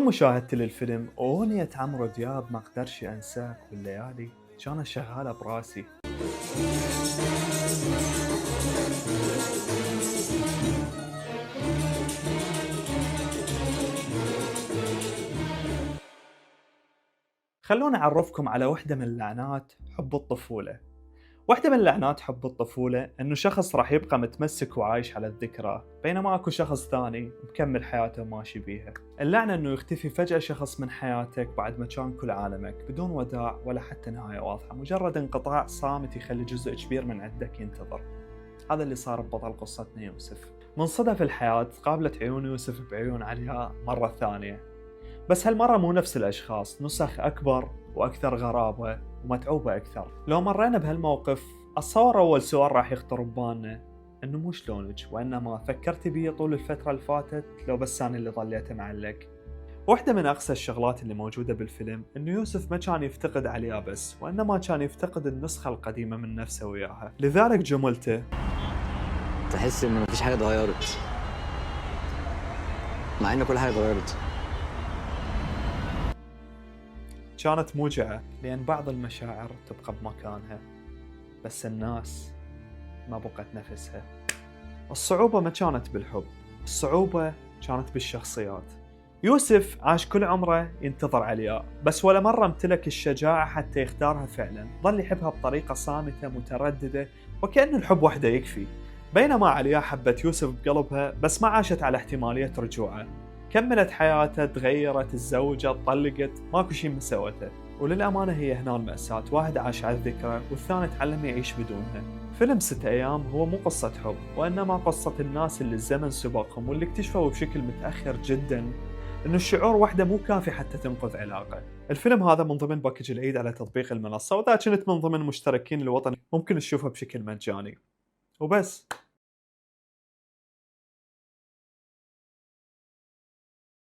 طول مشاهدتي للفيلم أغنية عمرو دياب ما اقدرش أنساك والليالي كانت شغالة براسي. خلوني أعرفكم على وحدة من لعنات حب الطفولة. واحدة من لعنات حب الطفولة إنه شخص راح يبقى متمسك وعايش على الذكرى، بينما أكو شخص ثاني مكمل حياته وماشي بيها. اللعنة إنه يختفي فجأة شخص من حياتك بعد ما كان كل عالمك، بدون وداع ولا حتى نهاية واضحة، مجرد انقطاع صامت يخلي جزء كبير من عندك ينتظر. هذا اللي صار ببطل قصتنا يوسف. من صدف الحياة قابلت عيون يوسف بعيون علياء مرة ثانية، بس هالمرة مو نفس الأشخاص، نسخ أكبر وأكثر غرابة ومتعوبة أكثر. لو مرينا بهالموقف أتصور أول سؤال راح يخطر ببالنا إنه مو شلونك، وإنما فكرتي بي طول الفترة اللي فاتت لو بس أنا اللي ظليت معلق. واحدة من أقصى الشغلات اللي موجودة بالفيلم إنه يوسف ما كان يفتقد عليا بس، وإنما كان يفتقد النسخة القديمة من نفسه وياها. لذلك جملته تحس ان مفيش حاجه اتغيرت مع ان كل حاجه اتغيرت. كانت موجعة، لأن بعض المشاعر تبقى بمكانها بس الناس ما بقت نفسها. الصعوبة ما كانت بالحب، الصعوبة كانت بالشخصيات. يوسف عاش كل عمره ينتظر علياء، بس ولا مرة امتلك الشجاعة حتى يختارها فعلا، ظل يحبها بطريقة صامتة مترددة وكأن الحب وحده يكفي. بينما علياء حبت يوسف بقلبها بس ما عاشت على احتمالية رجوعه، كملت حياتها، تغيرت، تزوجت، طلقت، ماكو شي ما سوته. وللأمانة هي هنا المأساة، واحد عاش على الذكرى والثاني تعلم يعيش بدونها. فيلم 6 أيام هو مو قصة حب، وإنما قصة الناس اللي الزمن سبقهم واللي اكتشفوا بشكل متأخر جدا إنه الشعور وحده مو كافي حتى تنقذ علاقة. الفيلم هذا من ضمن باكج العيد على تطبيق المنصة، وإذا كنت من ضمن مشتركين الوطن ممكن تشوفه بشكل مجاني. وبس.